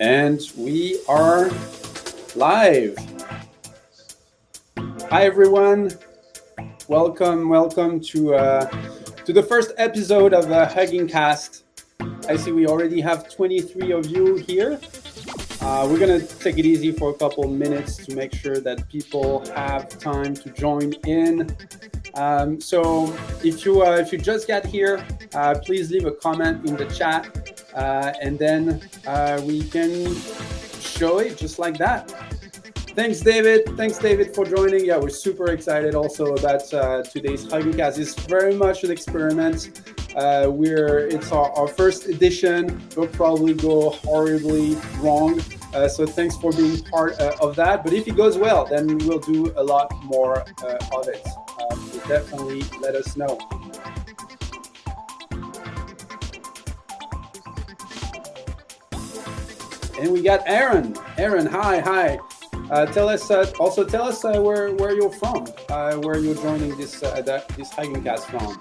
And we are live. Hi, everyone. Welcome to the first episode of HuggingCast. I see we already have 23 of you here. We're going to take it easy for a couple minutes to make sure that people have time to join in. So if you just got here, please leave a comment in the chat, and then we can show it just like that. Thanks, David. Thanks, David, for joining. Yeah, we're super excited also about today's HuggingCast. It's very much an experiment. It's our first edition. We'll probably go horribly wrong. So thanks for being part of that. But if it goes well, then we'll do a lot more of it. So definitely let us know. And we got Aaron. Aaron, hi. Tell us where you're from, where you're joining this HuggingCast from.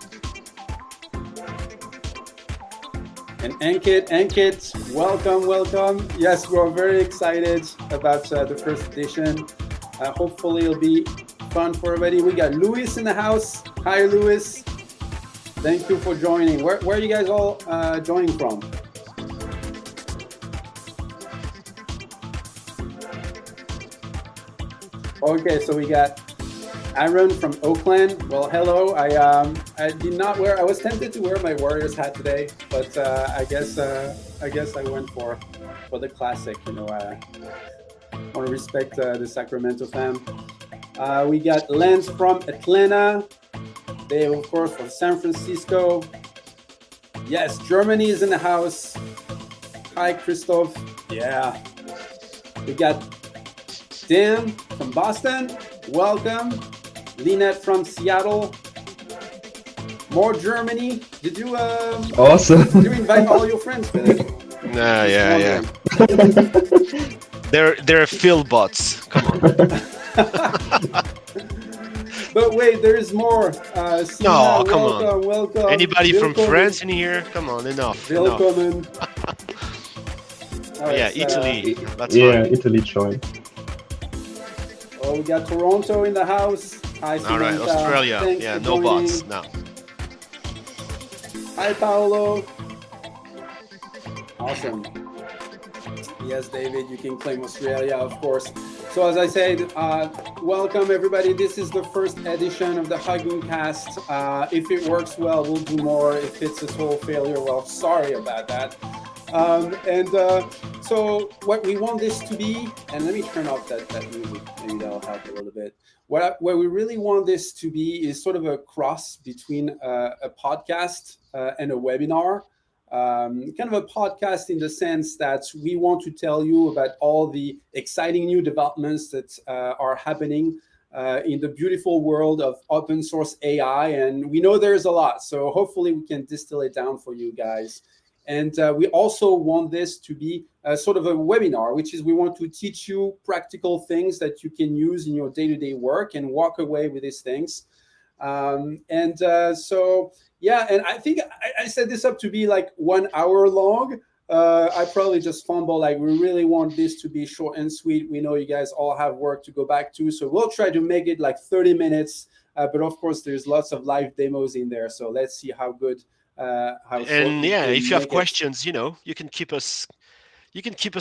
And Ankit, welcome. Yes, we're very excited about the first edition. Hopefully it'll be fun for everybody. We got Louis in the house. Hi, Louis. Thank you for joining. Where are you guys all joining from? Okay, so we got Aaron from Oakland. Well, hello. I did not wear. I was tempted to wear my Warriors hat today, but I guess I went for the classic. You know, I want to respect the Sacramento fam. We got Lance from Atlanta. Dave, of course, from San Francisco. Yes, Germany is in the house. Hi, Christoph. Yeah. We got Dan from Boston, welcome. Lynette from Seattle. More Germany. Did you awesome? Did you invite all your friends, Philip? Nah, yeah. They're Phil bots. Come on. But wait, there's more. No, come on. Welcome. Anybody from France in here? Come on, enough. Welcome. Yeah, Italy. That's yeah, fine. Italy joined. Oh, we got Toronto in the house. Hi, Samantha. All right, Australia. Thanks Yeah, for no joining. bots. No. Hi, Paolo. Awesome. Yes, David, you can claim Australia, of course. So as I said, welcome everybody. This is the first edition of the HuggingCast. If it works well, we'll do more. If it's a total failure, well, sorry about that. So what we want this to be, and let me turn off that music, maybe that'll help a little bit. What we really want this to be is sort of a cross between a podcast and a webinar. Kind of a podcast in the sense that we want to tell you about all the exciting new developments that are happening in the beautiful world of open source AI. And we know there's a lot, so hopefully we can distill it down for you guys. And we also want this to be sort of a webinar, which is we want to teach you practical things that you can use in your day-to-day work and walk away with these things. So, yeah, and I think I set this up to be like 1 hour long. I probably just fumble. Like, we really want this to be short and sweet. We know you guys all have work to go back to, so we'll try to make it like 30 minutes. But of course, there's lots of live demos in there. So let's see how good. And yeah, if you have questions, you know, you can keep us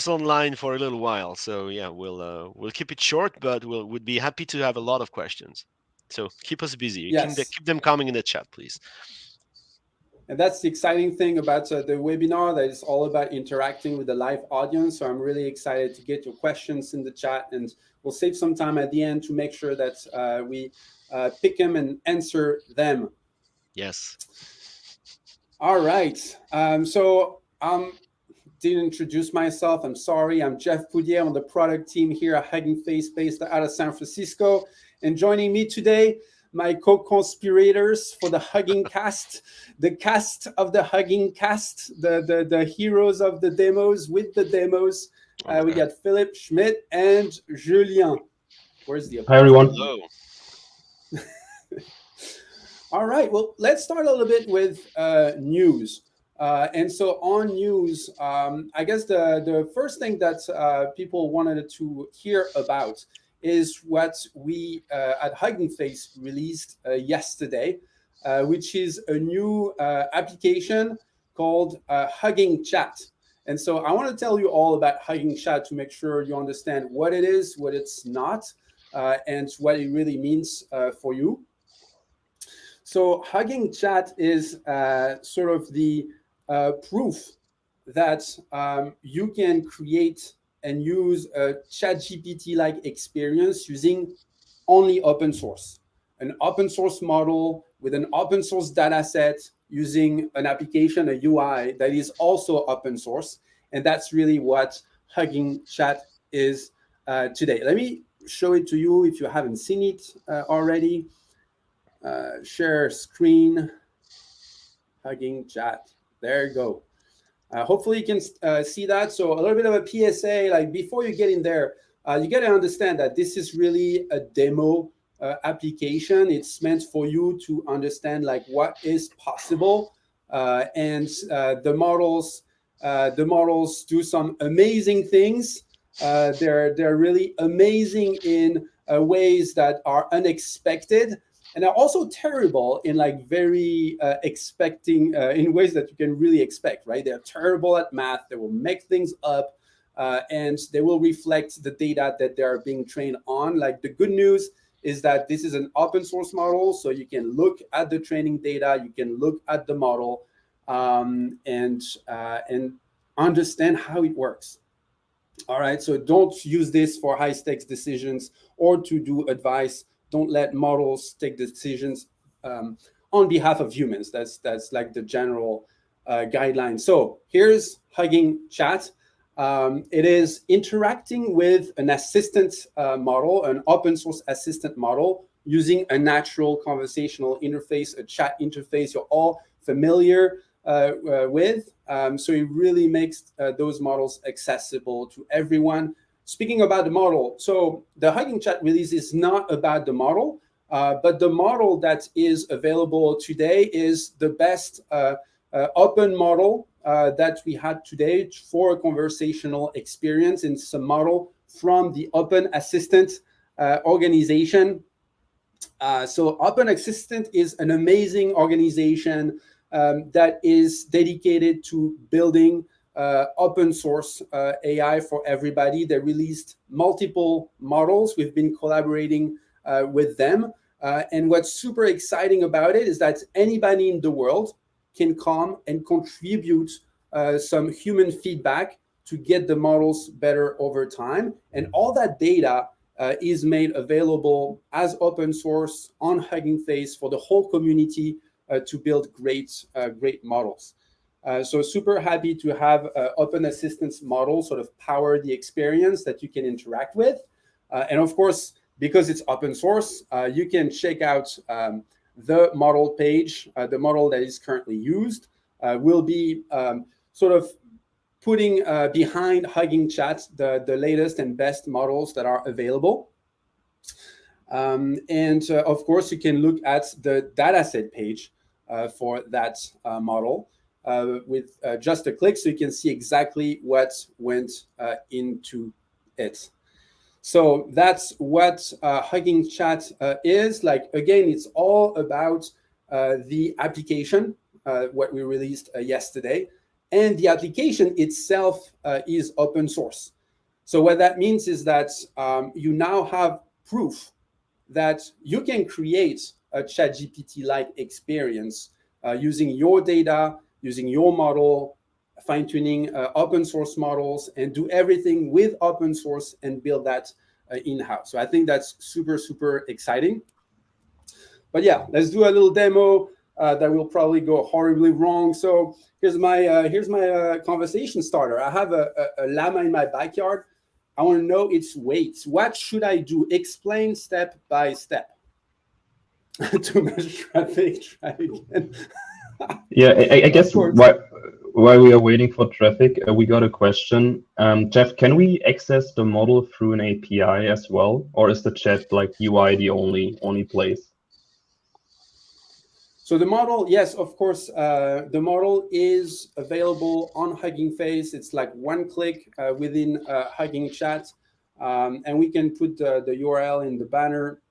online for a little while. So yeah, we'll keep it short, but we'd be happy to have a lot of questions. So keep us busy. Yes. Keep them coming in the chat, please. And that's the exciting thing about the webinar, that it's all about interacting with the live audience. So I'm really excited to get your questions in the chat, and we'll save some time at the end to make sure that we pick them and answer them. Yes. All right. So didn't introduce myself. I'm sorry. I'm Jeff Poudier on the product team here at Hugging Face, based out of San Francisco. And joining me today, my co-conspirators for the HuggingCast, the cast of the HuggingCast, the heroes of the demos with the demos. Okay. We got Philip Schmidt and Julien. Where's the Hi, everyone. Hello. All right. Well, let's start a little bit with news. And so on news, I guess the first thing that people wanted to hear about is what we at Hugging Face released yesterday, which is a new application called HuggingChat. And so I want to tell you all about HuggingChat to make sure you understand what it is, what it's not, and what it really means for you. So HuggingChat is sort of the proof that you can create and use a ChatGPT-like experience using only open source, an open source model with an open source data set using an application, a UI that is also open source. And that's really what HuggingChat is today. Let me show it to you if you haven't seen it already. Share screen, HuggingChat. There you go. Hopefully you can see that. So a little bit of a PSA, like before you get in there, you got to understand that this is really a demo application. It's meant for you to understand like what is possible, and the models do some amazing things. They're really amazing in ways that are unexpected, and are also terrible in like very expecting in ways that you can really expect, right? They're terrible at math. They will make things up, and they will reflect the data that they're being trained on. Like the good news is that this is an open source model, so you can look at the training data, you can look at the model, and understand how it works. All right, so don't use this for high stakes decisions or to do advice. Don't let models take decisions on behalf of humans. That's like the general guideline. So here's HuggingChat. It is interacting with an assistant model, an open source assistant model, using a natural conversational interface, a chat interface you're all familiar with. So it really makes those models accessible to everyone. Speaking about the model, so the HuggingChat release is not about the model, but the model that is available today is the best open model that we had today for a conversational experience. It's a model from the Open Assistant organization. So Open Assistant is an amazing organization that is dedicated to building open source AI for everybody. They released multiple models. We've been collaborating with them. And what's super exciting about it is that anybody in the world can come and contribute some human feedback to get the models better over time. And all that data is made available as open source on Hugging Face for the whole community to build great models. So super happy to have Open Assistance model sort of power the experience that you can interact with. And of course, because it's open source, you can check out the model page. The model that is currently used will be sort of putting behind HuggingChat the latest and best models that are available. And of course, you can look at the dataset page for that model with just a click, so you can see exactly what went into it. So that's what HuggingChat is. Like, again, it's all about the application, what we released yesterday. And the application itself is open source. So what that means is that you now have proof that you can create a ChatGPT-like experience using your data, using your model, fine-tuning open source models, and do everything with open source and build that in-house. So I think that's super, super exciting. But yeah, let's do a little demo that will probably go horribly wrong. So here's my conversation starter. I have a llama in my backyard. I want to know its weight. What should I do? Explain step by step. Too much traffic. Try again. Yeah, I guess while we are waiting for traffic, we got a question. Jeff, can we access the model through an API as well, or is the chat like UI the only place? So the model, yes, of course, the model is available on Hugging Face. It's like one click within HuggingChat, and we can put the URL in the banner.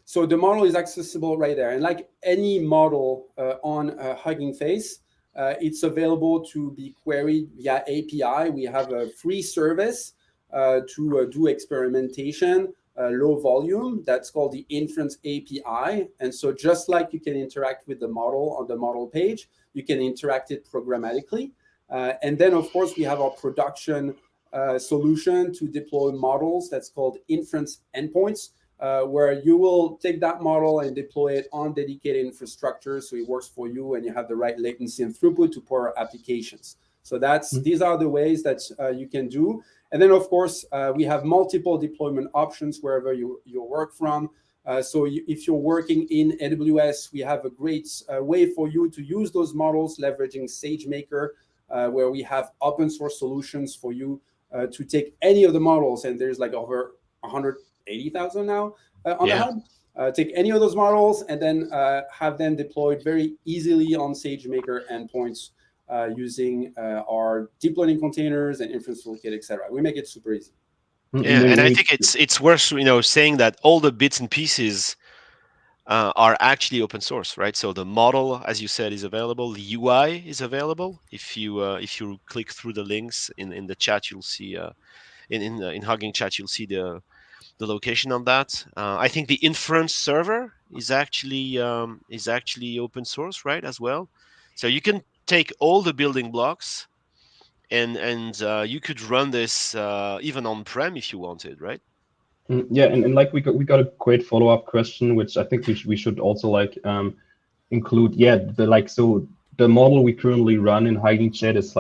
So the model is accessible right there. And like any model on Hugging Face, it's available to be queried via API. We have a free service to do experimentation, low volume. That's called the Inference API. And so just like you can interact with the model on the model page, you can interact it programmatically. And then, of course, we have our production solution to deploy models. That's called Inference Endpoints. Where you will take that model and deploy it on dedicated infrastructure, so it works for you and you have the right latency and throughput to power applications. So these are the ways that you can do. And then, of course, we have multiple deployment options wherever you work from. If you're working in AWS, we have a great way for you to use those models, leveraging SageMaker, where we have open source solutions for you to take any of the models. And there's like over 180,000 now on the hub. Take any of those models and then have them deployed very easily on SageMaker endpoints using our deep learning containers and inference toolkit, etc. We make it super easy. Yeah, and I think it's worth saying that all the bits and pieces are actually open source, right? So the model, as you said, is available. The UI is available. If you click through the links in the chat, you'll see in HuggingChat, you'll see the location on that. I think the inference server is actually open source, right, as well. So you can take all the building blocks and you could run this even on-prem if you wanted, right? Yeah, and like we got a great follow-up question, which I think we should also include. Yeah, so the model we currently run in HuggingChat is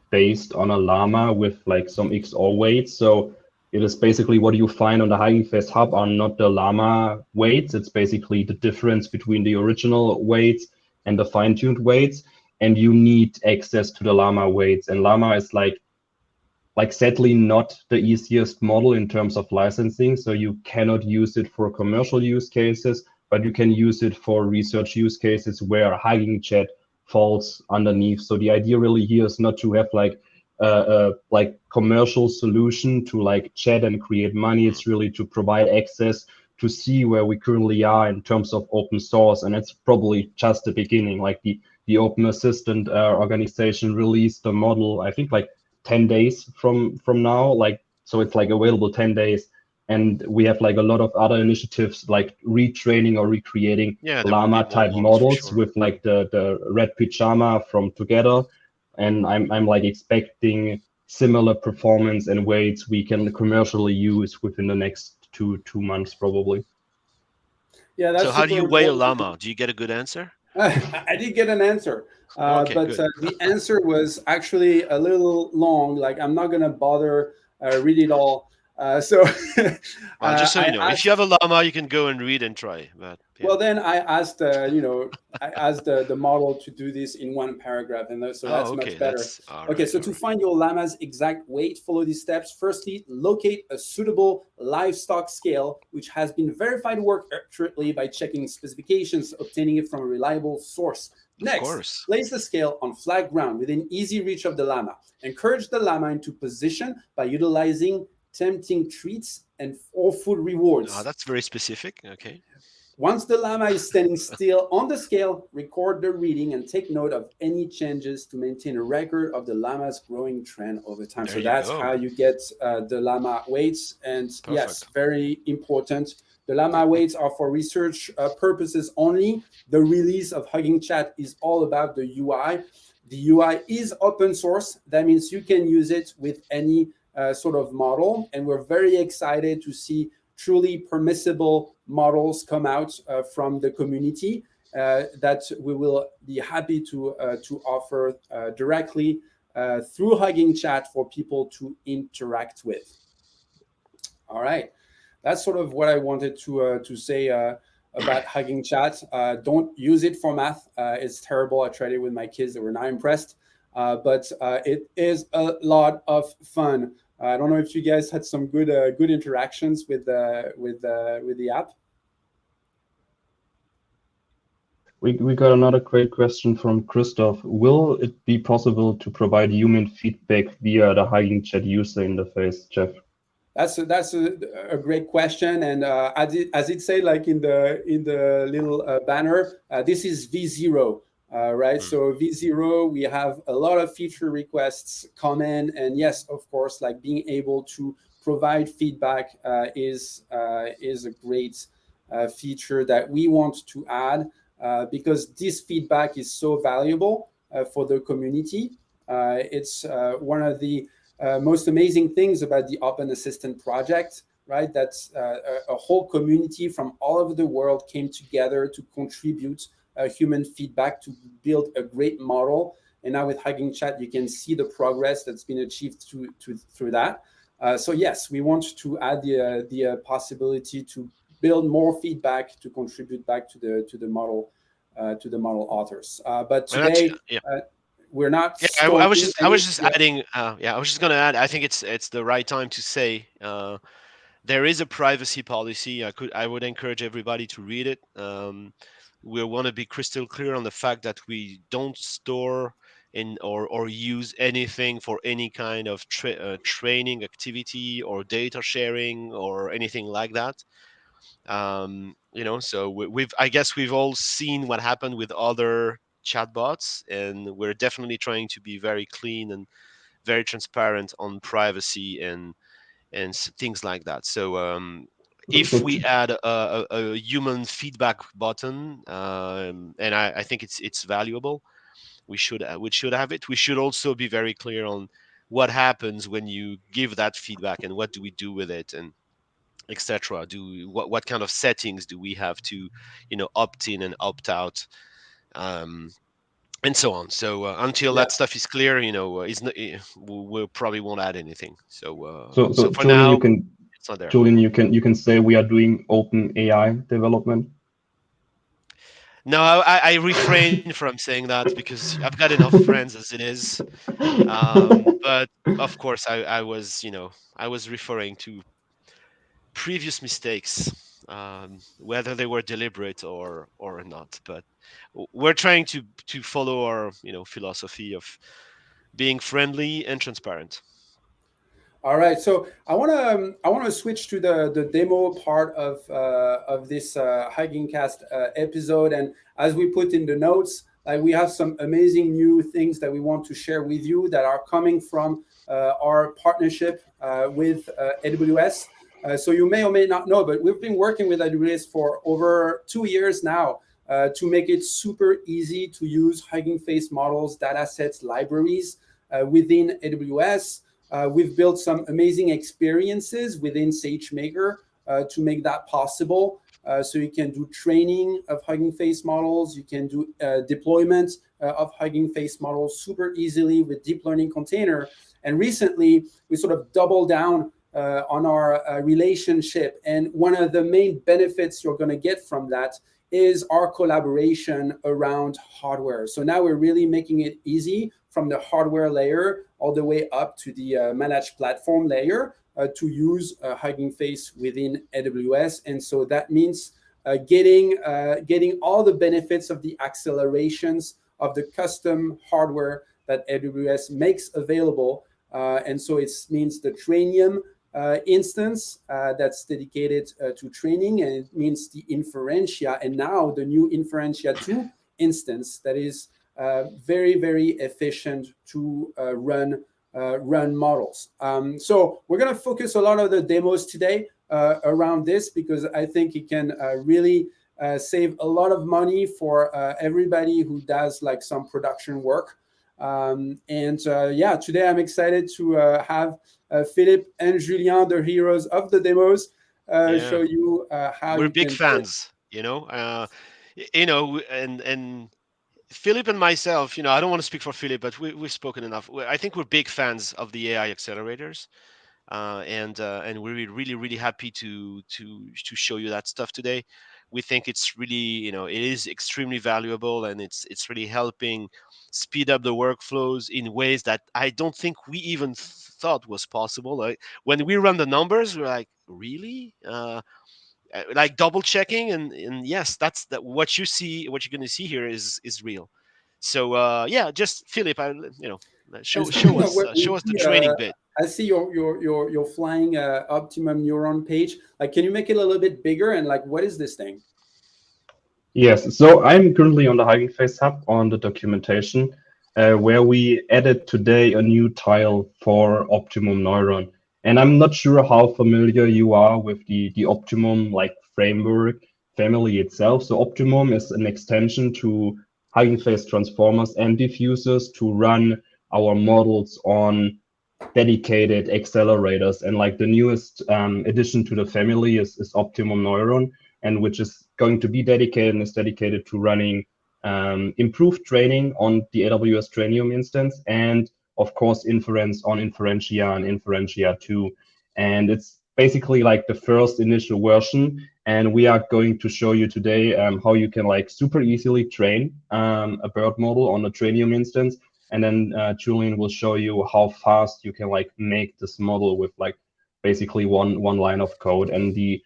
based on a llama with some XOR weights. So it is basically what you find on the Hugging Face hub are not the llama weights. It's basically the difference between the original weights and the fine-tuned weights, and you need access to the llama weights. And llama is sadly not the easiest model in terms of licensing. So you cannot use it for commercial use cases, but you can use it for research use cases where HuggingChat falls underneath. So the idea really here is not to have commercial solution to chat and create money. It's really to provide access to see where we currently are in terms of open source. And it's probably just the beginning. The Open Assistant organization released the model, I think 10 days from now, so it's available 10 days, and we have a lot of other initiatives like retraining or recreating llama type models with the red pyjama from Together, and I'm expecting similar performance and weights we can commercially use within the next two months probably. Yeah, that's so how do you weigh a llama? Do you get a good answer? I did get an answer, Okay, but the answer was actually a little long. I'm not gonna bother read it all. So just so you know, if you have a llama, you can go and read and try. But well, then I asked I asked the model to do this in one paragraph, and so that's much better. To find your llama's exact weight, follow these steps. Firstly, locate a suitable livestock scale, which has been verified to work accurately by checking specifications, obtaining it from a reliable source. Next, place the scale on flat ground within easy reach of the llama. Encourage the llama into position by utilizing tempting treats or food rewards. That's very specific. Okay. Once the llama is standing still on the scale, record the reading and take note of any changes to maintain a record of the llama's growing trend over time. So that's how you get the llama weights. And yes, very important. The llama weights are for research purposes only. The release of HuggingChat is all about the UI. The UI is open source. That means you can use it with any sort of model. And we're very excited to see truly permissible models come out from the community that we will be happy to offer directly through HuggingChat for people to interact with. All right, that's sort of what I wanted to say about HuggingChat. Don't use it for math. It's terrible. I tried it with my kids; they were not impressed. But it is a lot of fun. I don't know if you guys had some good interactions with the app. We got another great question from Christoph. Will it be possible to provide human feedback via the HuggingChat user interface, Jeff? That's a great question, and as it say like in the little banner, this is V0, right? Mm. So V0, we have a lot of feature requests come in, and yes, of course, like being able to provide feedback is a great feature that we want to add because this feedback is so valuable for the community. It's one of the most amazing things about the Open Assistant project, right? That's a whole community from all over the world came together to contribute human feedback to build a great model. And now with Hugging Chat, you can see the progress that's been achieved through that. So yes, we want to add the possibility to build more feedback to contribute back to the model authors. But And actually, today, yeah. we're not Yeah, I was storing just any. Yeah. adding. I was just gonna add. I think it's the right time to say there is a privacy policy. I would encourage everybody to read it. We want to be crystal clear on the fact that we don't store in or use anything for any kind of training activity or data sharing or anything like that. So we've I guess we've all seen what happened with other chatbots, and we're definitely trying to be very clean and very transparent on privacy and things like that. So if So we add a human feedback button, and I think it's valuable, we should have it. We should also be very clear on what happens when you give that feedback and what do we do with it and etc. What kind of settings do we have to opt in and opt out, um, and so on. So until Yeah. that stuff is clear, is not, we probably won't add anything. So so for Julian, now, it's not there. you can say we are doing open AI development. No, I refrain from saying that because I've got enough friends as it is. But of course, I was referring to previous mistakes, whether they were deliberate or not. But we're trying to follow our philosophy of being friendly and transparent. All right, so I want to switch to the demo part of this HuggingCast episode, and as we put in the notes, like we have some amazing new things that we want to share with you that are coming from our partnership with AWS. So you may or may not know, but we've been working with AWS for over 2 years now to make it super easy to use Hugging Face models, data sets, libraries within AWS. We've built some amazing experiences within SageMaker to make that possible. So you can do training of Hugging Face models. You can do deployment of Hugging Face models super easily with deep learning container. And recently, we sort of doubled down on our relationship. And one of the main benefits you're going to get from that is our collaboration around hardware. So now we're really making it easy from the hardware layer all the way up to the managed platform layer to use Hugging Face within AWS. And so that means getting all the benefits of the accelerations of the custom hardware that AWS makes available. And so it means the Trainium instance that's dedicated to training, and it means the Inferentia, and now the new Inferentia2 instance that is very, very efficient to run models. So we're going to focus a lot of the demos today around this because I think it can really save a lot of money for everybody who does like some production work. Today I'm excited to have Philippe and Julien, the heroes of the demos, Yeah, show you how we're you big can do it. fans. And Philip and myself, I don't want to speak for Philip, but we've spoken enough. I think we're big fans of the AI accelerators, and we're really really happy to show you that stuff today. We think it's really, it is extremely valuable, and it's really helping speed up the workflows in ways that I don't think we even thought was possible. Like when we run the numbers, we're like, really? like double checking, and yes, that's that what you see, what you're going to see here is real. So yeah, just Philip, show us the training bit. I see you're flying Optimum Neuron page. Like, can you make it a little bit bigger? And like, what is this thing? Yes, so I'm currently on the Hugging Face Hub on the documentation, where we added today a new tile for Optimum Neuron. And I'm not sure how familiar you are with the Optimum like framework family itself. So Optimum is an extension to Hugging Face Transformers and Diffusers to run our models on dedicated accelerators. And like the newest addition to the family is Optimum Neuron, and which is going to be dedicated and is dedicated to running improved training on the AWS Trainium instance, and of course inference on Inferentia and Inferentia2. And it's basically like the first initial version, and we are going to show you today how you can like super easily train a BERT model on a Trainium instance. And then Julian will show you how fast you can like make this model with like basically one line of code. And the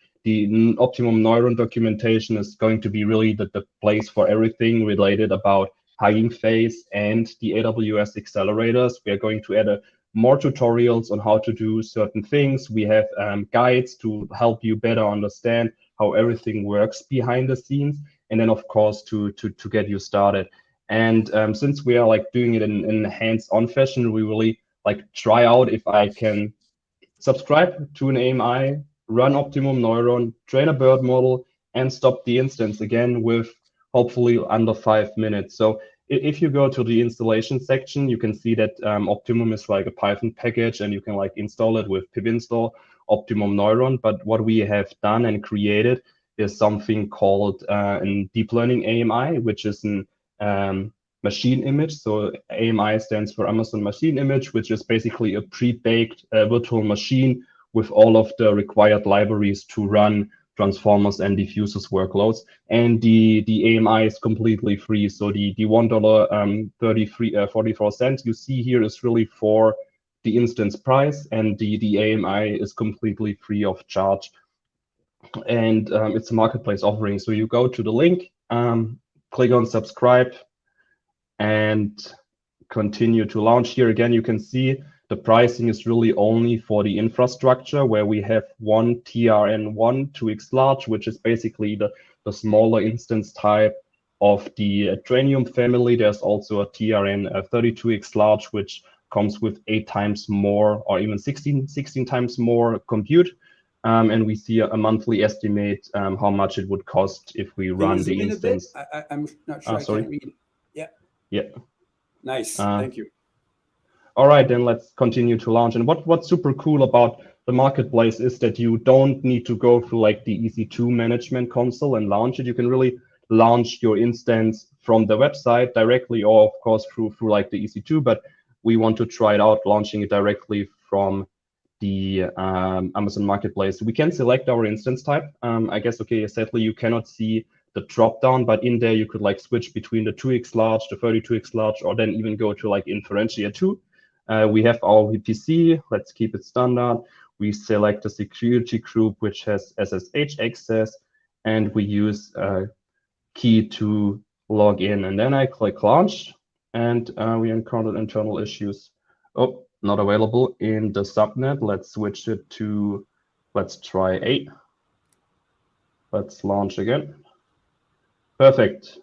Optimum Neuron documentation is going to be really the place for everything related about Hugging Face and the AWS accelerators. We are going to add more tutorials on how to do certain things. We have guides to help you better understand how everything works behind the scenes, and then of course to get you started. And since we are like doing it in hands-on fashion, we really like try out if I can subscribe to an AMI, run Optimum Neuron, train a BERT model, and stop the instance again with hopefully under 5 minutes. So if you go to the installation section, you can see that Optimum is like a Python package, and you can like install it with pip install Optimum Neuron. But what we have done and created is something called a deep learning AMI, which is an machine image. So AMI stands for Amazon Machine Image, which is basically a pre-baked virtual machine with all of the required libraries to run Transformers and Diffusers workloads. And the AMI is completely free. So the $1.44 you see here is really for the instance price, and the AMI is completely free of charge. And it's a marketplace offering. So you go to the link, click on subscribe, and continue to launch. Here again, you can see the pricing is really only for the infrastructure, where we have one TRN1 2x large, which is basically the smaller instance type of the Trainium family. There's also a TRN 32x large, which comes with 8 times more, or even 16 times more compute. And we see a monthly estimate how much it would cost if we run the instance. I'm not sure. I can't read. Yeah. Nice. Thank you. All right, then let's continue to launch. And what's super cool about the marketplace is that you don't need to go through like the EC2 management console and launch it. You can really launch your instance from the website directly, or of course through like the EC2. But we want to try it out, launching it directly from the Amazon Marketplace. We can select our instance type. I guess, okay, sadly you cannot see the drop down, but in there you could like switch between the 2x large, the 32x large, or then even go to like Inferentia2. We have our VPC. Let's keep it standard. We select a security group which has SSH access, and we use a key to log in. And then I click launch, and we encountered internal issues. Oh, not available in the subnet. Let's switch it to, let's try 8. Let's launch again. Perfect.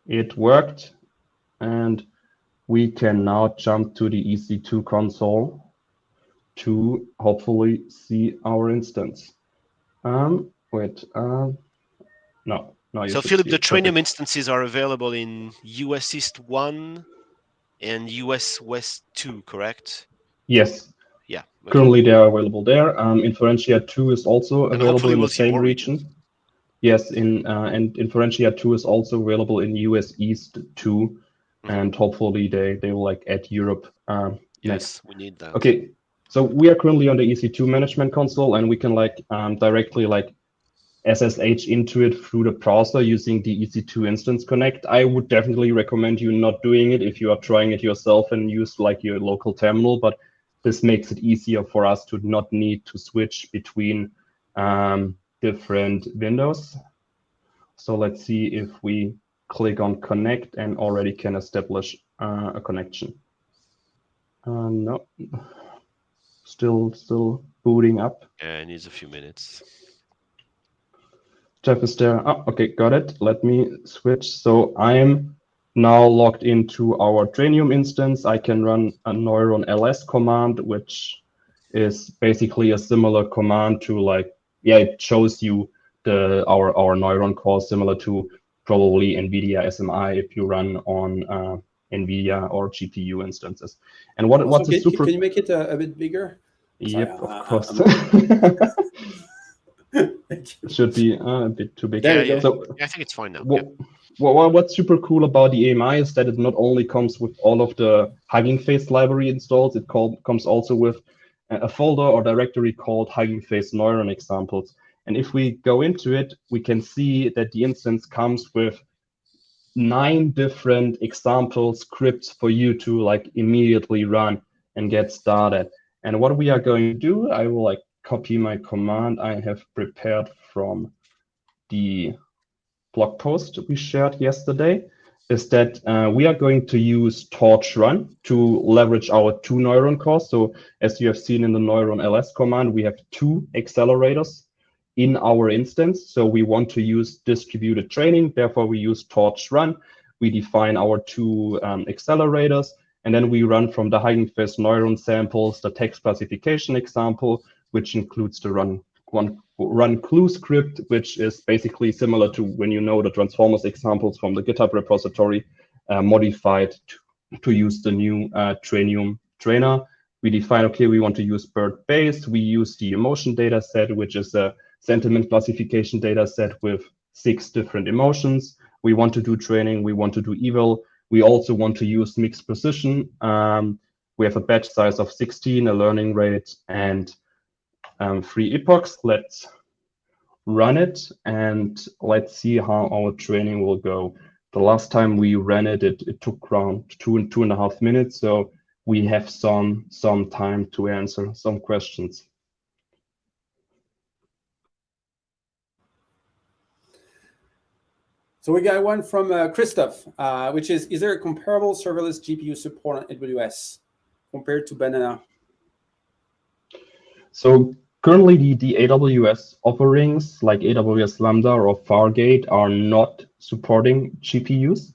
It worked. And we can now jump to the EC2 console to hopefully see our instance. No. So Philip, the Trainium instances are available in US East 1 and US West 2, correct? Yes. Yeah. Okay. Currently they are available there. Inferentia2 is also available in the same region. Yes, and Inferentia2 is also available in US East 2. And hopefully they will like add Europe next. We need that. Okay, so we are currently on the EC2 management console, and we can like directly like SSH into it through the browser using the EC2 Instance Connect. I would definitely recommend you not doing it if you are trying it yourself and use like your local terminal, but this makes it easier for us to not need to switch between different windows. So let's see if we click on connect and already can establish a connection. No, still booting up. Yeah, it needs a few minutes. Jeff is there. Oh, okay, got it. Let me switch. So I'm now logged into our Trainium instance. I can run a Neuron ls command, which is basically a similar command to like, yeah, it shows you our neuron core, similar to probably NVIDIA SMI if you run on NVIDIA or GPU instances. And what's a super... Can you make it a bit bigger? Yep, Sorry, of course. It should be a bit too big. There you go. So, I think it's fine now. What's super cool about the AMI is that it not only comes with all of the Hugging Face library installed, it comes also with a folder or directory called Hugging Face Neuron examples. And if we go into it, we can see that the instance comes with 9 different example scripts for you to like immediately run and get started. And what we are going to do, I will like copy my command I have prepared from the blog post we shared yesterday, is that we are going to use torch run to leverage our 2 neuron cores. So as you have seen in the neuron ls command, we have 2 accelerators in our instance. So we want to use distributed training. Therefore, we use torch run. We define our 2 accelerators, and then we run from the Hugging Face neuron samples the text classification example, which includes the run clue script, which is basically similar to when you know the Transformers examples from the GitHub repository, modified to use the new Trainium trainer. We define, okay, we want to use BERT-based. We use the emotion data set, which is a sentiment classification data set with 6 different emotions. We want to do training. We want to do eval. We also want to use mixed precision. We have a batch size of 16, a learning rate, and 3 epochs. Let's run it and let's see how our training will go. The last time we ran it, it took around 2.5 minutes. So we have some time to answer some questions. So we got one from Christoph, which is there a comparable serverless GPU support on AWS compared to Banana? So currently the AWS offerings like AWS Lambda or Fargate are not supporting GPUs,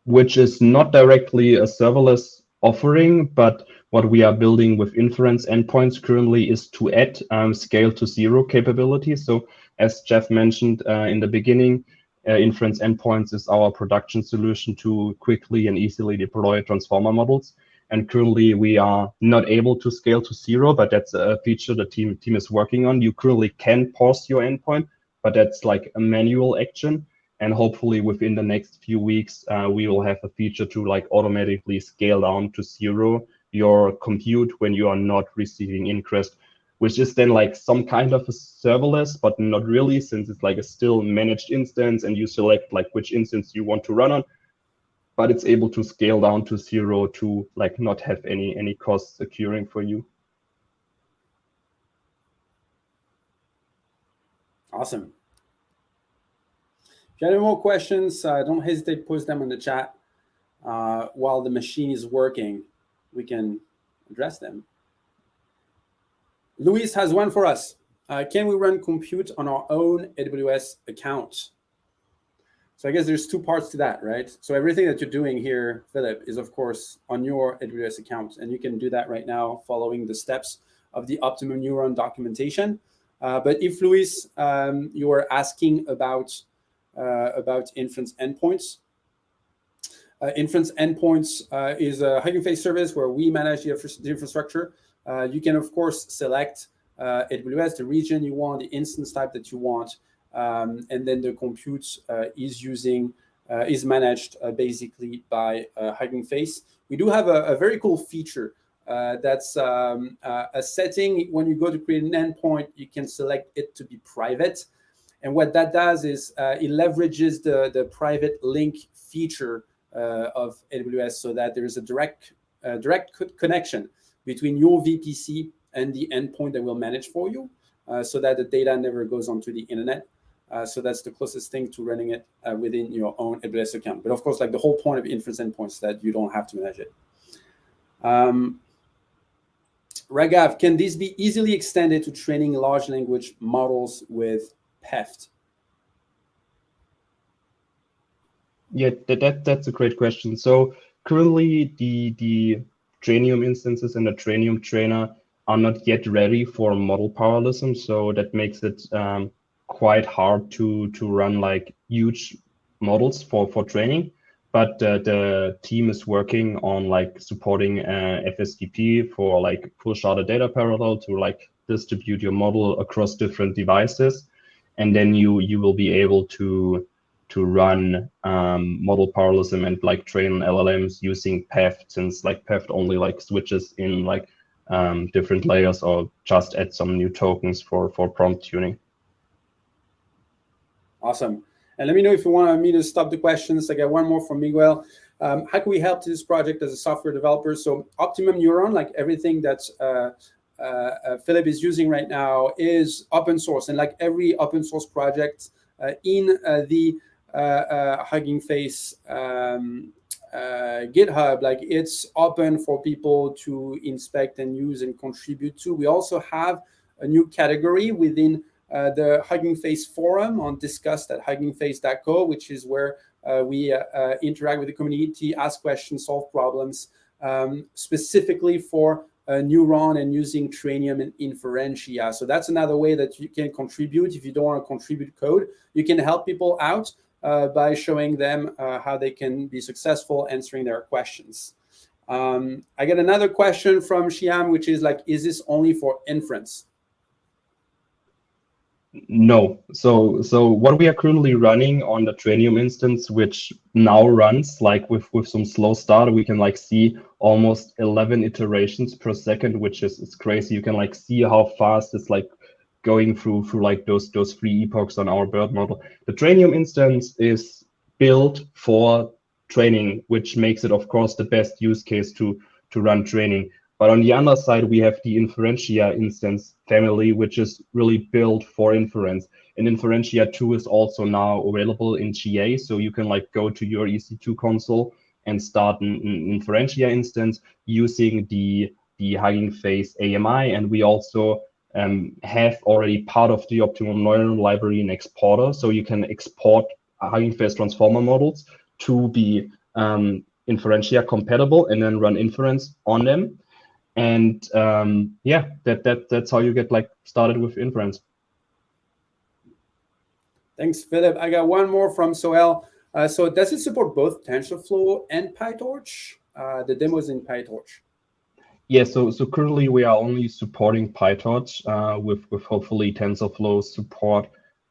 which is not directly a serverless offering, but what we are building with inference endpoints currently is to add scale to 0 capabilities. So as Jeff mentioned in the beginning, inference endpoints is our production solution to quickly and easily deploy transformer models. And currently we are not able to scale to 0, but that's a feature the team is working on. You currently can pause your endpoint, but that's like a manual action. And hopefully within the next few weeks, we will have a feature to like automatically scale down to 0 your compute when you are not receiving interest, which is then like some kind of a serverless, but not really, since it's like a still managed instance and you select like which instance you want to run on, but it's able to scale down to 0 to like not have any costs occurring for you. Awesome. If you have any more questions, don't hesitate to post them in the chat. While the machine is working, we can address them. Luis has one for us. Can we run compute on our own AWS account? So I guess there's 2 parts to that, right? So everything that you're doing here, Philip, is of course on your AWS account, and you can do that right now following the steps of the Optimum Neuron documentation. But if Luis, you were asking about inference endpoints, inference endpoints is a Hugging Face service where we manage the infrastructure. You can of course select AWS, the region you want, the instance type that you want. And then the compute is managed basically by Hugging Face. We do have a very cool feature that's a setting. When you go to create an endpoint, you can select it to be private. And what that does is it leverages the private link feature of AWS so that there is a direct connection between your VPC and the endpoint that will manage for you. so that the data never goes onto the internet. So that's the closest thing to running it within your own AWS account. But of course, like the whole point of inference endpoints that you don't have to manage it. Ragav, can this be easily extended to training large language models with PEFT? Yeah, that's a great question. So currently the Trainium instances and the Trainium trainer are not yet ready for model parallelism. So that makes it quite hard to run like huge models for training. But the team is working on like supporting FSDP for like full sharded data parallel to like distribute your model across different devices, and then you will be able to run model parallelism and like train LLMs using PEFT, since like PEFT only like switches in like different layers or just add some new tokens for prompt tuning. Awesome. And let me know if you want me to stop the questions. I got one more from Miguel. How can we help this project as a software developer? So Optimum Neuron, like everything that Philip is using right now, is open source. And like every open source project in the Hugging Face GitHub, like it's open for people to inspect and use and contribute to. We also have a new category within the Hugging Face forum on discussed@huggingface.co, which is where we interact with the community, ask questions, solve problems, specifically for Neuron and using Trainium and Inferentia. So that's another way that you can contribute. If you don't want to contribute code, you can help people out by showing them how they can be successful answering their questions. I get another question from Shyam, which is like, is this only for inference? No. So what we are currently running on the Trainium instance, which now runs like with some slow start, we can like see almost 11 iterations per second, which is crazy. You can like see how fast it's like going through like those 3 epochs on our BERT model. The Trainium instance is built for training, which makes it of course the best use case to run training. But on the other side, we have the Inferentia instance family, which is really built for inference. And Inferentia2 is also now available in GA. So you can like go to your EC2 console and start an Inferentia instance using the Hugging Face AMI. And we also have already part of the Optimum Neuron library in exporter. So you can export Hugging Face transformer models to be Inferentia compatible and then run inference on them. And yeah, that's how you get like started with inference. Thanks, Philip. I got one more from Soel. So does it support both TensorFlow and PyTorch? The demo is in PyTorch. Yeah, so currently we are only supporting PyTorch with hopefully TensorFlow support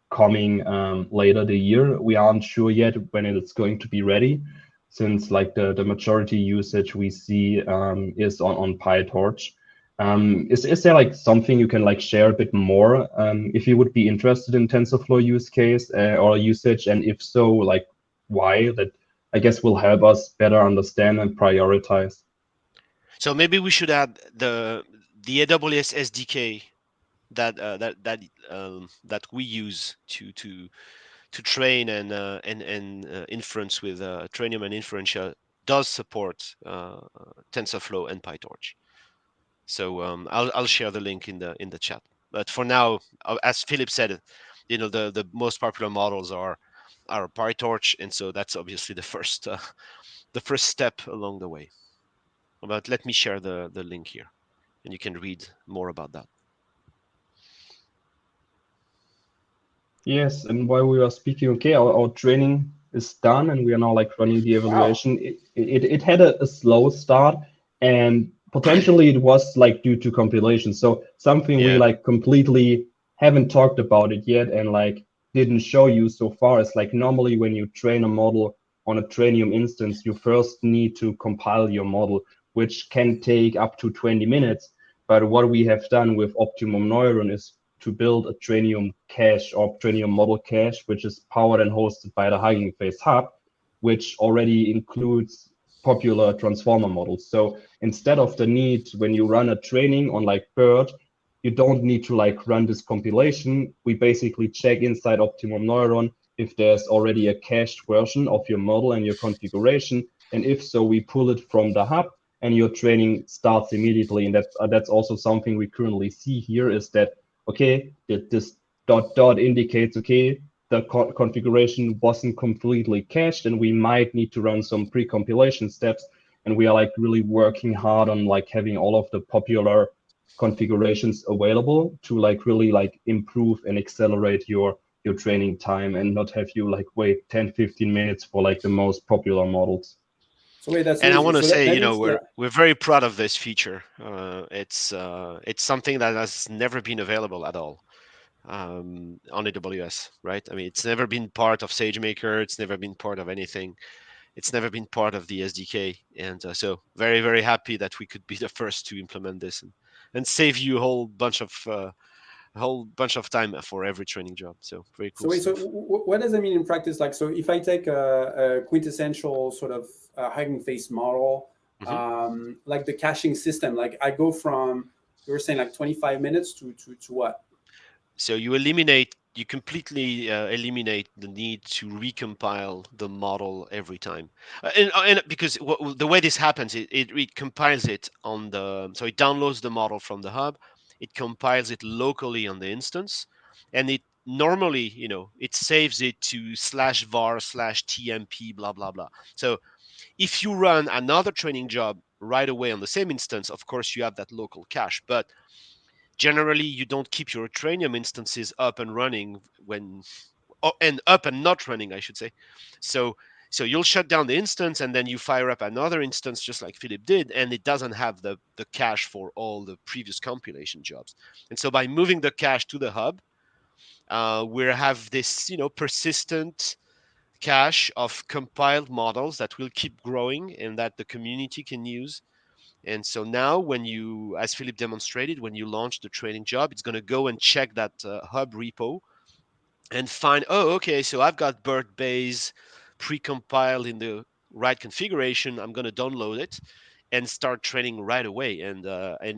coming later the year. We aren't sure yet when it's going to be ready, since like the majority usage we see is on PyTorch. Is there like something you can like share a bit more if you would be interested in TensorFlow use case or usage, and if so, like why? That I guess will help us better understand and prioritize. So maybe we should add the AWS SDK that we use to train and inference with Trainium and Inferentia does support TensorFlow and PyTorch. So I'll share the link in the chat. But for now, as Philip said, the most popular models are PyTorch, and so that's obviously the first step along the way. But let me share the link here, and you can read more about that. Yes, and while we are speaking, okay, our training is done, and we are now like running the evaluation. Wow. It had a slow start, and potentially it was like due to compilation. So something we like completely haven't talked about it yet, and like didn't show you so far is like normally when you train a model on a Trainium instance, you first need to compile your model, which can take up to 20 minutes. But what we have done with Optimum Neuron is to build a Trainium cache or Trainium model cache, which is powered and hosted by the Hugging Face Hub, which already includes popular transformer models. So instead of the need when you run a training on like BERT you don't need to like run this compilation. We basically check inside Optimum Neuron if there's already a cached version of your model and your configuration. And if so, we pull it from the hub and your training starts immediately. And that's also something we currently see here is that, okay, this dot dot indicates, okay, the configuration wasn't completely cached and we might need to run some pre-compilation steps. And we are like really working hard on like having all of the popular configurations available to like really like improve and accelerate your training time and not have you like wait 10-15 minutes for like the most popular models. So wait, that's And I amazing. want to So say, that means, yeah. we're very proud of this feature. It's something that has never been available at all on AWS, right? I mean, it's never been part of SageMaker. It's never been part of anything. It's never been part of the SDK, and so very, very happy that we could be the first to implement this and save you a whole bunch of time for every training job. So very So cool wait, so stuff. what does that mean in practice? Like, so if I take a quintessential sort of Hugging Face model, Hmm. like the caching system, like I go from, you were saying like 25 minutes to what? So you completely eliminate the need to recompile the model every time, and because the way this happens, it compiles it so it downloads the model from the hub, it compiles it locally on the instance, and it normally, it saves it to /var/tmp blah blah blah. So if you run another training job right away on the same instance, of course you have that local cache, but generally you don't keep your Trainium instances up and running and up and not running, I should say. So you'll shut down the instance and then you fire up another instance just like Philip did, and it doesn't have the cache for all the previous compilation jobs. And so by moving the cache to the hub, we have this persistent cache of compiled models that will keep growing and that the community can use. And so now, when you, as Philip demonstrated, when you launch the training job, it's going to go and check that hub repo and find, oh, okay, so I've got Bird Base pre-compiled in the right configuration. I'm going to download it and start training right away. And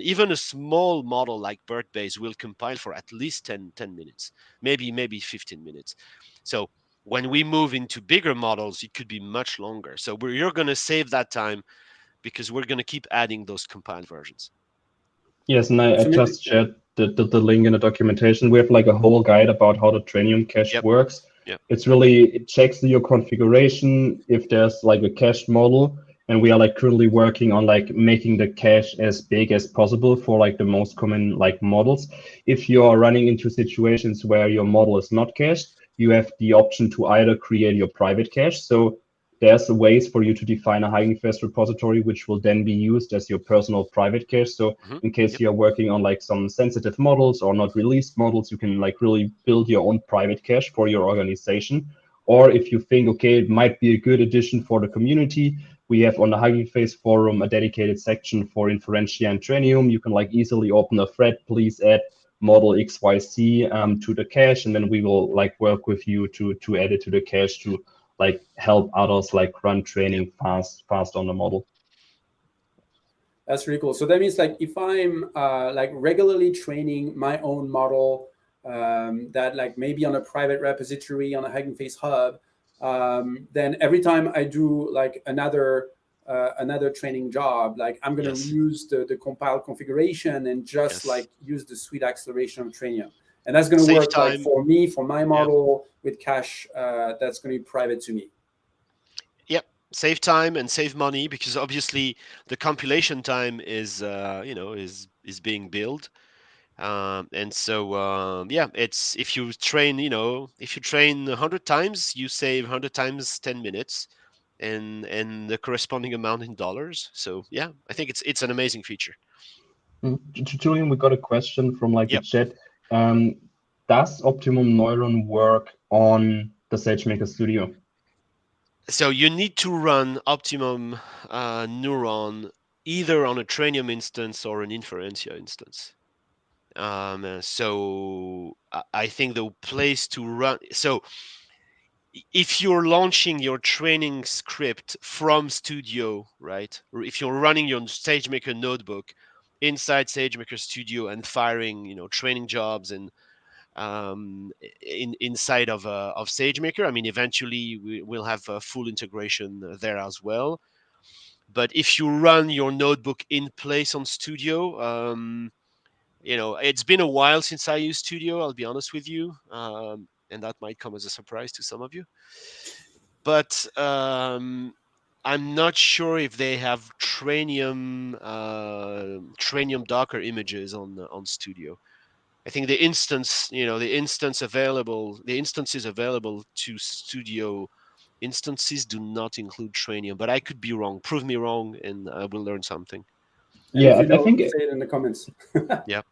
even a small model like Bird Base will compile for at least 10 minutes, maybe 15 minutes. So when we move into bigger models, it could be much longer. So you're going to save that time because we're going to keep adding those compiled versions. Yes, and I So maybe, just yeah. shared the link in the documentation. We have like a whole guide about how the Trainium cache Yep. works. Yep. It's really, it checks your configuration if there's like a cached model. And we are like currently working on like making the cache as big as possible for like the most common like models. If you are running into situations where your model is not cached, you have the option to either create your private cache. So there's ways for you to define a Hugging Face repository, which will then be used as your personal private cache. So Mm-hmm. in case Yep. you're working on like some sensitive models or not released models, you can like really build your own private cache for your organization. Or if you think, okay, it might be a good addition for the community, we have on the Hugging Face forum a dedicated section for Inferentia and Trainium. You can like easily open a thread, please add model XYZ to the cache, and then we will like work with you to add it to the cache to like help others like run training fast on the model. That's really cool. So that means like if I'm like regularly training my own model, that like maybe on a private repository on a Hugging Face hub, then every time I do like another training job, like I'm gonna Yes. reuse the compiled configuration and just Yes. like use the sweet acceleration of Trainium, and that's gonna Save work like time. for me for my Yeah. model with cache that's gonna be private to me. Yep. Save time and save money because obviously the compilation time is being billed. And so yeah, it's if you train 100 times, you save 100 times 10 minutes and the corresponding amount in dollars. So yeah, I think it's an amazing feature. Julian, we got a question from like the Yep. chat. Um, does Optimum Neuron work on the SageMaker Studio? So you need to run Optimum Neuron either on a Trainium instance or an Inferentia instance. So I think the place to run. So if you're launching your training script from Studio, right? Or if you're running your SageMaker notebook, inside SageMaker Studio and firing, training jobs and inside of SageMaker. I mean, eventually we will have a full integration there as well. But if you run your notebook in place on Studio, it's been a while since I used Studio, I'll be honest with you, and that might come as a surprise to some of you. But I'm not sure if they have Trainium Docker images on Studio. I think the instances available to Studio instances do not include Trainium, but I could be wrong. Prove me wrong, and I will learn something. And if Yeah, you I know, think say it in the comments. Yeah.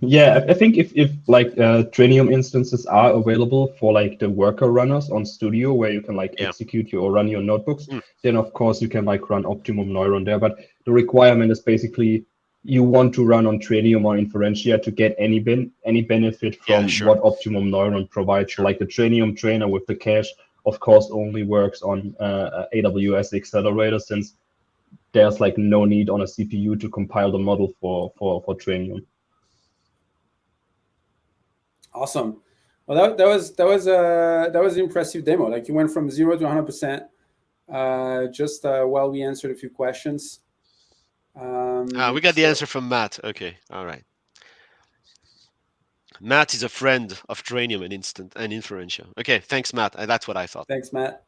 Yeah, I think if like Trainium instances are available for like the worker runners on Studio where you can like Yeah. execute or run your notebooks, Mm. then of course you can like run Optimum Neuron there. But the requirement is basically you want to run on Trainium or Inferentia to get any benefit Yeah, from sure. what Optimum Neuron provides. So like the Trainium trainer with the cache, of course, only works on AWS Accelerators since there's like no need on a CPU to compile the model for Trainium. Awesome. Well, that was an impressive demo. Like you went from 0 to 100%. Just while we answered a few questions. We got the answer from Matt. Okay, all right. Matt is a friend of Trainium and Inferentia. Okay, thanks, Matt. That's what I thought. Thanks, Matt.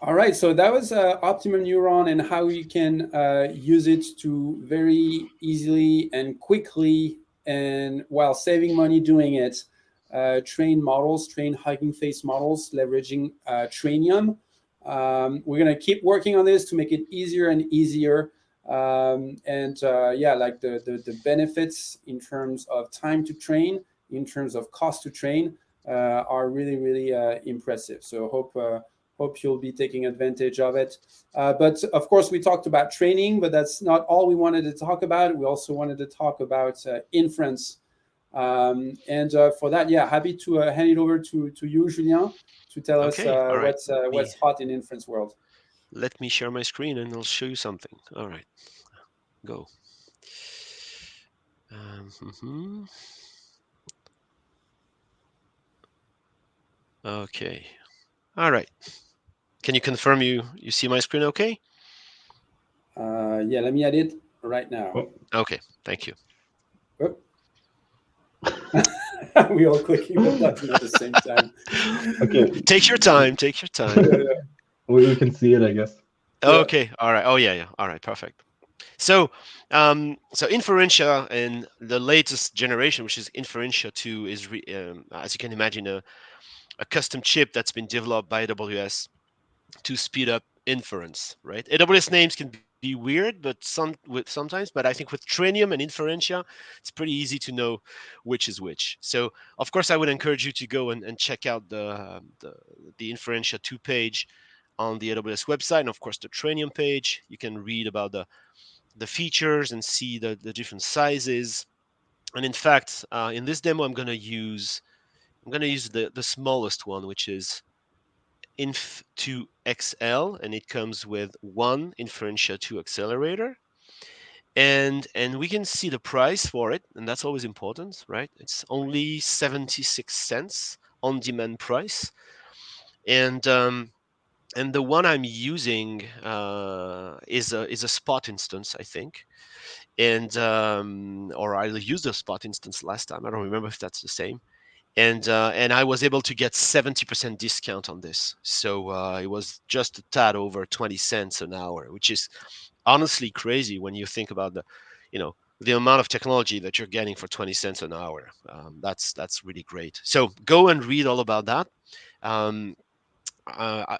All right, so that was Optimum Neuron and how you can use it to very easily and quickly, and while saving money doing it, train models, train Hugging Face models, leveraging Trainium. We're going to keep working on this to make it easier and easier. Like the benefits in terms of time to train, in terms of cost to train, are really, really impressive. So hope you'll be taking advantage of it. But of course, we talked about training, but that's not all we wanted to talk about. We also wanted to talk about inference. For that, happy to hand it over to you, Julien, to tell us Okay, all right. what's hot in inference world. Let me share my screen and I'll show you something. All right, go. Okay. All right. Can you confirm you see my screen okay? Let me add it right now. Oh. Okay, thank you. We all clicking the button at the same time. Okay. Take your time. Take your time. We can see it, I guess. Okay. All right. Oh yeah. All right. Perfect. So, Inferentia and the latest generation, which is Inferentia2, is as you can imagine a custom chip that's been developed by AWS to speed up inference. Right? AWS names can be weird, but sometimes. But I think with Trainium and Inferentia, it's pretty easy to know which is which. So, of course, I would encourage you to go and check out the Inferentia2 page on the AWS website, and of course the Trainium page. You can read about the features and see the different sizes. And in fact, in this demo, I'm going to use the smallest one, which is Inf2XL, and it comes with one Inferentia2 accelerator. And we can see the price for it, and that's always important, right? It's only 76 cents on demand price. And the one I'm using is a spot instance, I think. And or I used a spot instance last time. I don't remember if that's the same. And I was able to get 70% discount on this, so it was just a tad over 20 cents an hour, which is honestly crazy when you think about the amount of technology that you're getting for 20 cents an hour. That's really great. So go and read all about that.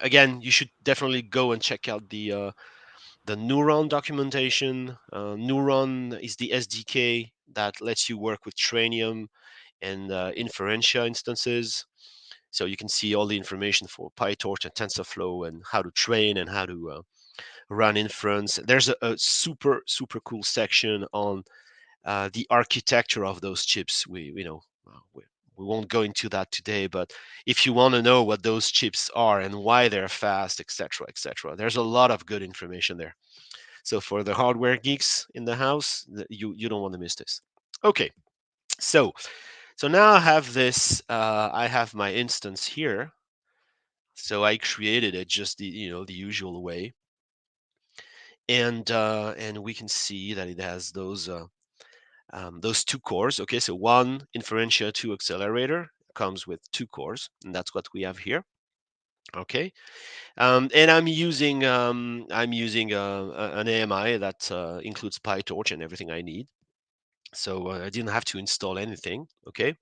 Again, you should definitely go and check out the Neuron documentation. Neuron is the SDK that lets you work with Trainium and Inferentia instances. So you can see all the information for PyTorch and TensorFlow and how to train and how to run inference. There's a super, super cool section on the architecture of those chips. We we won't go into that today, but if you want to know what those chips are and why they're fast, etc., there's a lot of good information there. So for the hardware geeks in the house, you don't want to miss this. Okay, so now I have this. I have my instance here. So I created it just the usual way, and we can see that it has those 2 cores. Okay, so one Inferentia2 accelerator comes with 2 cores, and that's what we have here. Okay, and I'm using an AMI that includes PyTorch and everything I need. So I didn't have to install anything. Okay,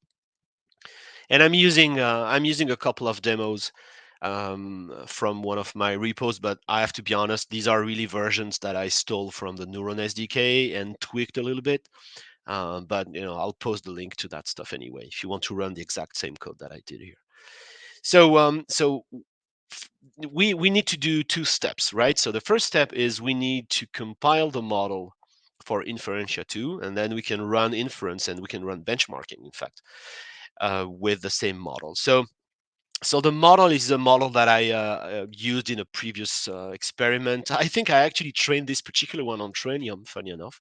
and I'm using a couple of demos from one of my repos, but I have to be honest, these are really versions that I stole from the Neuron SDK and tweaked a little bit. But I'll post the link to that stuff anyway if you want to run the exact same code that I did here. So we need to do 2 steps, right? So the first step is we need to compile the model for Inferentia2, and then we can run inference and we can run benchmarking, in fact, with the same model. So the model is a model that I used in a previous experiment. I think I actually trained this particular one on Trainium, funny enough.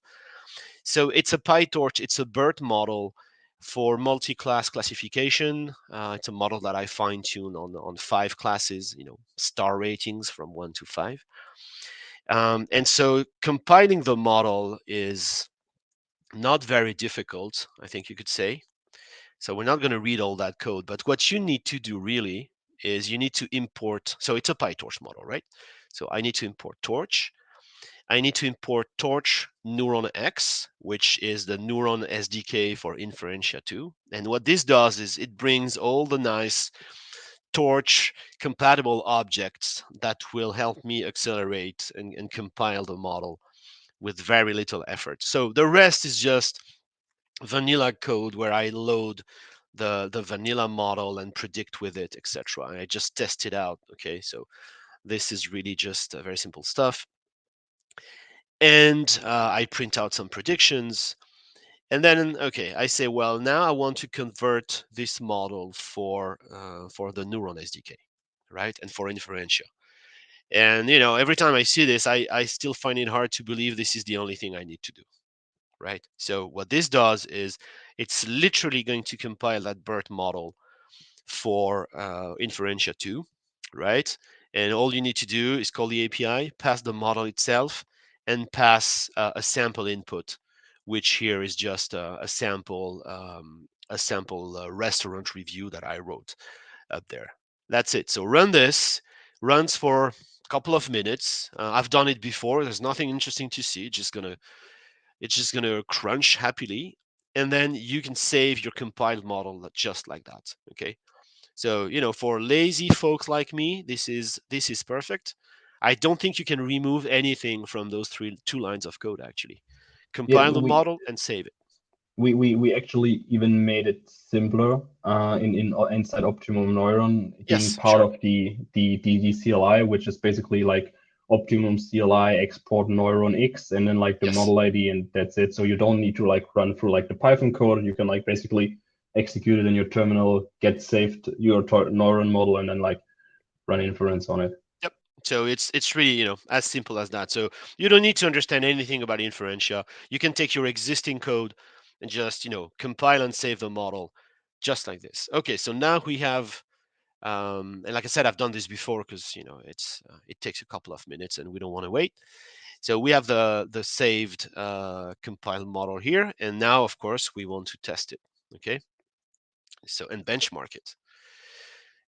So it's a PyTorch, it's a BERT model for multi-class classification. It's a model that I fine-tune on 5 classes, star ratings from 1 to 5. And so compiling the model is not very difficult, I think you could say. So we're not going to read all that code, but what you need to do really is you need to import. So it's a PyTorch model, right? So I need to import Torch. I need to import Torch Neuron X, which is the Neuron SDK for Inferentia2. And what this does is it brings all the nice Torch compatible objects that will help me accelerate and compile the model with very little effort. So the rest is just vanilla code where I load the vanilla model and predict with it, etc. I just test it out. Okay, so this is really just very simple stuff. And I print out some predictions. And then, okay, I say, well, now I want to convert this model for the Neuron SDK, right? And for Inferentia. And, every time I see this, I still find it hard to believe this is the only thing I need to do, right? So what this does is it's literally going to compile that BERT model for Inferentia2, right? And all you need to do is call the API, pass the model itself, and pass a sample input, which here is just a sample restaurant review that I wrote up there. That's it. So run this, runs for a couple of minutes. I've done it before. There's nothing interesting to see. It's just gonna crunch happily, and then you can save your compiled model just like that. Okay. So, for lazy folks like me, this is perfect. I don't think you can remove anything from those 2 lines of code actually. Yeah, Compile the model and save it. we actually even made it simpler in inside Optimum Neuron, being Yes, part sure. of the CLI, which is basically like Optimum CLI export Neuron X and then like the Yes. model ID, and that's it. So you don't need to like run through like the Python code. You can like basically execute it in your terminal, get saved your neuron model, and then like run inference on it. Yep. So it's really, as simple as that. So you don't need to understand anything about Inferentia. You can take your existing code and just, compile and save the model just like this. Okay, so now we have and like I said, I've done this before because it takes a couple of minutes and we don't want to wait. So we have the saved compiled model here, and now of course we want to test it. Okay, so and benchmark it.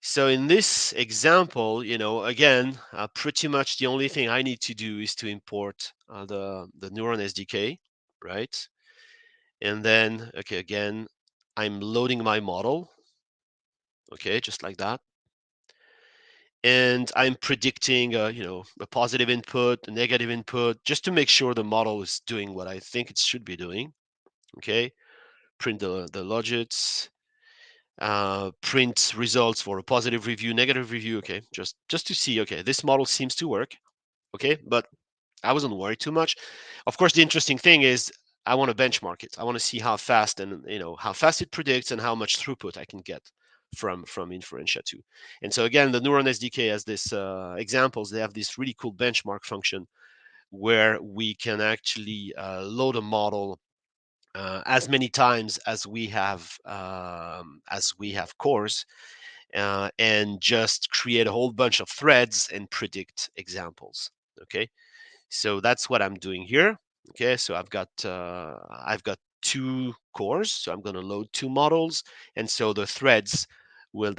So in this example, again, pretty much the only thing I need to do is to import the Neuron SDK, right? And then, okay, again, I'm loading my model. Okay, just like that. And I'm predicting, a positive input, a negative input, just to make sure the model is doing what I think it should be doing. Okay, print the logits, print results for a positive review, negative review. Okay, just to see. Okay, this model seems to work. Okay, but I wasn't worried too much. Of course, the interesting thing is I want to benchmark it. I want to see how fast and how fast it predicts and how much throughput I can get from Inferentia2. And so again, the Neuron SDK has this examples. They have this really cool benchmark function where we can actually load a model as many times as we have cores, and just create a whole bunch of threads and predict examples. Okay, so that's what I'm doing here. Okay, so I've got 2 cores, so I'm going to load 2 models, and so the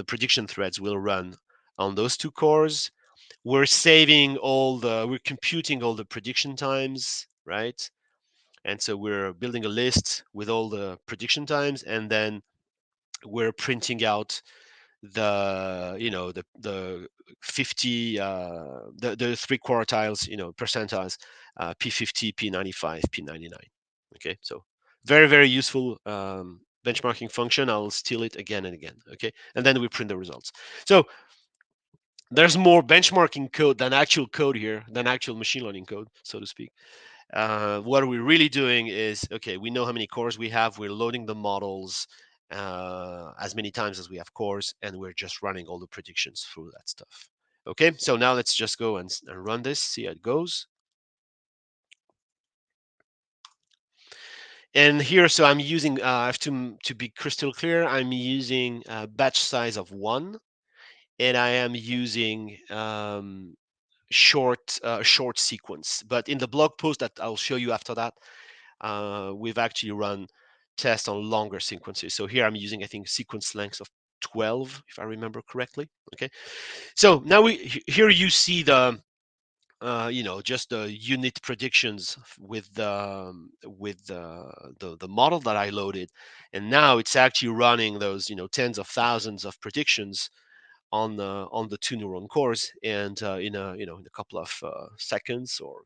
prediction threads will run on those 2 cores. We're computing all the prediction times, right? And so we're building a list with all the prediction times, and then we're printing out the 50 the 3 quartiles, percentiles, P50, P95, P99. Okay, so very, very useful benchmarking function. I'll steal it again and again. Okay, and then we print the results. So there's more benchmarking code than actual code here, than actual machine learning code, so to speak. What we're really doing is, okay, we know how many cores we have. We're loading the models as many times as we have cores, and we're just running all the predictions through that stuff. Okay, so now let's just go and run this, see how it goes. And here, so I'm using, I have to be crystal clear, I'm using a batch size of 1, and I am using short sequence. But in the blog post that I'll show you after that, we've actually run tests on longer sequences. So here I'm using, I think, sequence lengths of 12, if I remember correctly. Okay, so now here you see the just the unit predictions with the model that I loaded, and now it's actually running those tens of thousands of predictions on the 2 neuron cores, and in a couple of seconds, or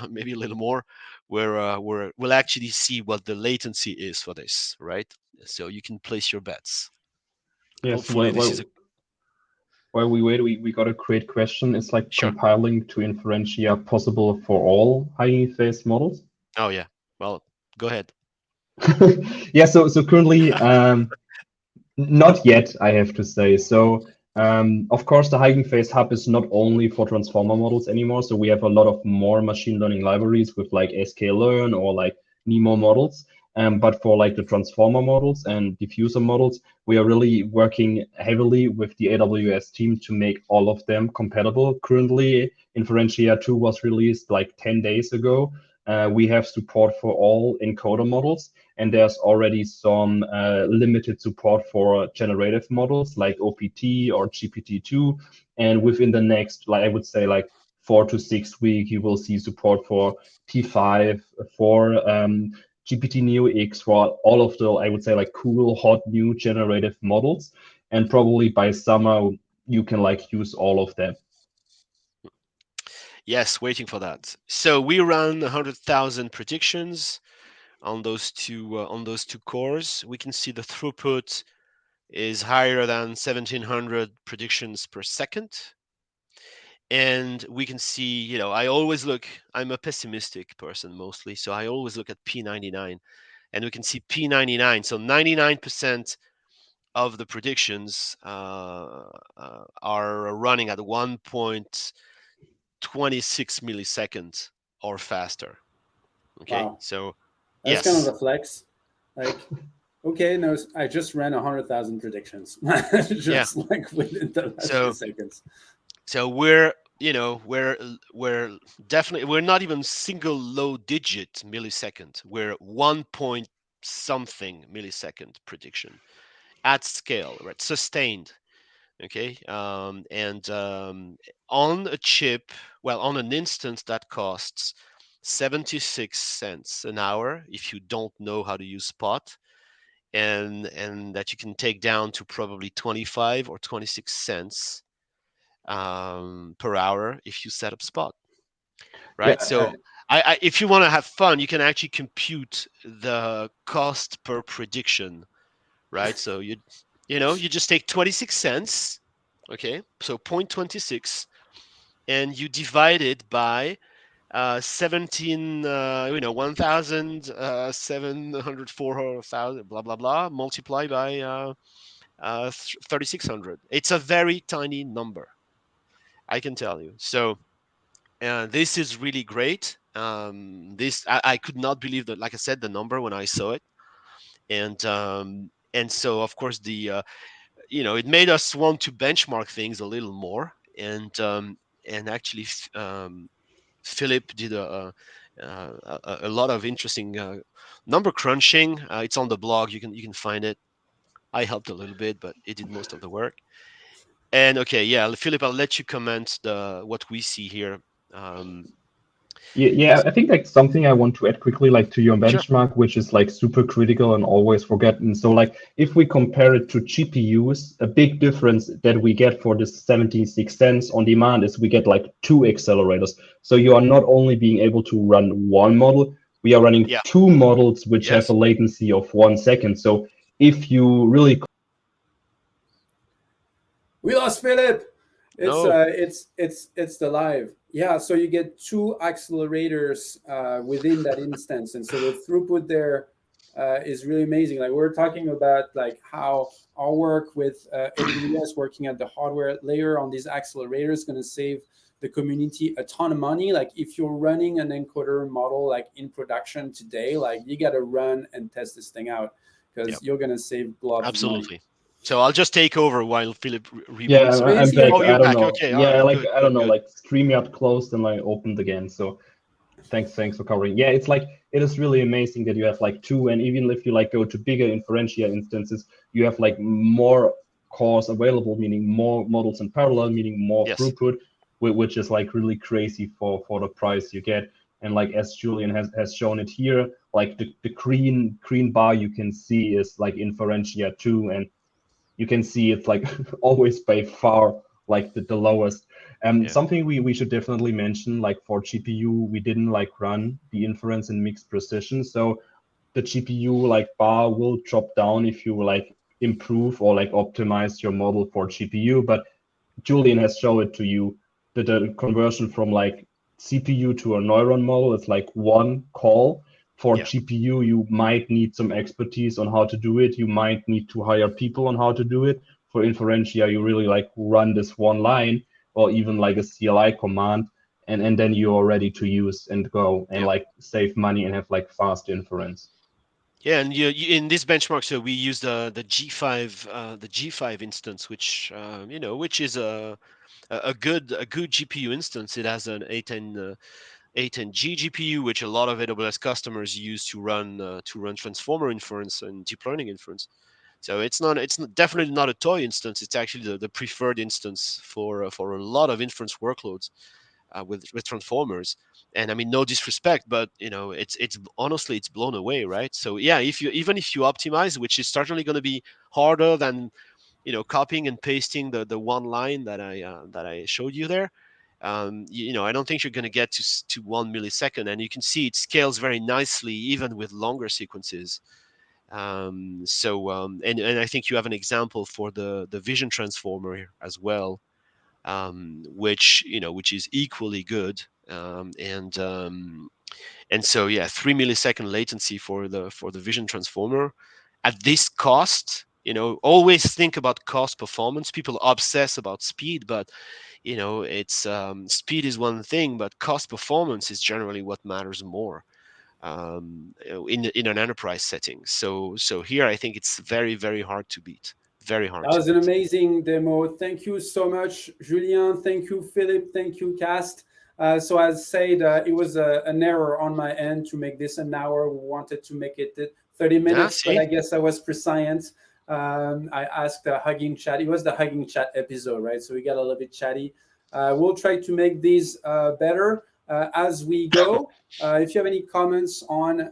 maybe a little more, where we'll actually see what the latency is for this, right? So you can place your bets. Yes, Hopefully this is a while we wait, we got a great question. Is like sure. compiling to Inferentia possible for all Hugging Face models? Oh yeah, well, go ahead. Yeah, so currently not yet, I have to say. So of course the Hugging Face hub is not only for transformer models anymore. So we have a lot of more machine learning libraries with like sklearn or like NeMo models. But for like the transformer models and diffuser models, we are really working heavily with the AWS team to make all of them compatible. Currently, Inferentia2 was released like 10 days ago. We have support for all encoder models, and there's already some limited support for generative models like OPT or GPT-2. And within the next, like I would say, like 4 to 6 weeks, you will see support for T5, for GPT-Neo X, for all of the, I would say, like cool, hot, new generative models. And probably by summer, you can like use all of them. Yes, waiting for that. So we run 100,000 predictions on those two cores. We can see the throughput is higher than 1,700 predictions per second. And we can see, I'm a pessimistic person mostly, so I always look at P99, and we can see P99. So 99% of the predictions are running at 1.26 milliseconds or faster. Okay, Wow. so That's yes. kind of a flex. Like, okay, no, I just ran 100,000 predictions, just like within the last few seconds. So we're definitely, we're not even single low digit millisecond. We're 1 point something millisecond prediction at scale, right? Sustained. Okay, and on a chip, well, on an instance that costs 76 cents an hour if you don't know how to use Spot, and that you can take down to probably 25 or 26 cents per hour if you set up Spot, right? Yeah, So if you want to have fun, you can actually compute the cost per prediction, right? So you just take 26 cents, okay, so 0.26, and you divide it by 1,704,000, blah blah blah, multiplied by 3,600. It's a very tiny number, I can tell you. So this is really great. This I could not believe that, like I said, the number when I saw it, and so of course it made us want to benchmark things a little more, and actually Philip did a lot of interesting number crunching. It's on the blog. You can find it. I helped a little bit, but it did most of the work. And okay, yeah, Philip, I'll let you comment what we see here. Um, Yeah, I think like something I want to add quickly, like to your sure. benchmark, which is like super critical and always forgotten. So like if we compare it to GPUs, a big difference that we get for this 76 cents on demand is we get like 2 accelerators. So you are not only being able to run one model, we are running Yeah. 2 models which have Yes. a latency of 1 second. So if you really We lost Philip. It's No. it's the live. Yeah, so you get 2 accelerators within that instance, and so the throughput there is really amazing. Like we're talking about like how our work with AWS working at the hardware layer on these accelerators is going to save the community a ton of money. Like if you're running an encoder model like in production today, like you got to run and test this thing out Yep. because you're going to save globs of money. Absolutely. So I'll just take over while Philip Yeah, reboots. I'm He's back. here. Oh, I you're don't back. know. Okay. All Yeah, right. like Good. I don't Good. know, Good. like StreamYard closed and I opened again. So thanks for covering. Yeah, it's like it is really amazing that you have like 2, and even if you like go to bigger Inferentia instances, you have like more cores available, meaning more models in parallel, meaning more Yes. throughput, which is like really crazy for the price you get. And like as Julian has shown it here, like the green bar you can see is like Inferentia2, and you can see it's like always by far like the lowest. Yeah. Something we should definitely mention, like for GPU, we didn't like run the inference in mixed precision. So the GPU like bar will drop down if you like improve or like optimize your model for GPU. But Julian has shown it to you that the conversion from like CPU to a neuron model is like 1 call. For Yeah. GPU, you might need some expertise on how to do it. You might need to hire people on how to do it. For Inferentia, you really like run this 1 line or even like a CLI command, and then you're ready to use and go and Yeah. like save money and have like fast inference. Yeah, and you in this benchmark, so we use the G5 instance, which which is a good GPU instance. It has an A10G GPU, which a lot of AWS customers use to run transformer inference and deep learning inference. So definitely not a toy instance. It's actually the preferred instance for a lot of inference workloads with transformers. And I mean, no disrespect, but it's honestly it's blown away, right? So yeah, even if you optimize, which is certainly going to be harder than copying and pasting the one line that I showed you there. I don't think you're going to get to 1 millisecond, and you can see it scales very nicely even with longer sequences. And I think you have an example for the vision transformer here as well, which is equally good. And so yeah, 3 millisecond latency for the vision transformer at this cost. Always think about cost performance. People obsess about speed, but it's speed is one thing, but cost performance is generally what matters more in an enterprise setting. So here I think it's very, very hard to beat. Very hard That to was an beat. amazing demo. Thank you so much, Julien. Thank you, Philip. Thank you, Cast. So as said, it was an error on my end to make this an hour. We wanted to make it 30 minutes, but See? I guess I was prescient. I asked Hugging Chat. It was the Hugging Chat episode, right? So we got a little bit chatty. We'll try to make these better as we go. If you have any comments on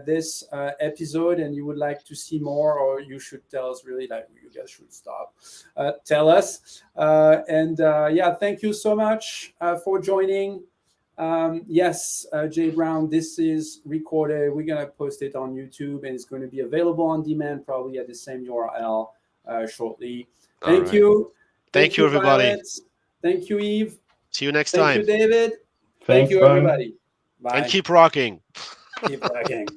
this episode and you would like to see more, or you should tell us really that you guys should stop, tell us. Yeah, thank you so much for joining. Yes, Jay Brown, this is recorded. We're going to post it on YouTube and it's going to be available on demand, probably at the same URL shortly. All Thank right. you. Thank Thank you, you, everybody. Violet. Thank you, Eve. See you next Thank you, time. David. Thank Thanks, you, bye. everybody. Bye. And keep rocking. Keep rocking.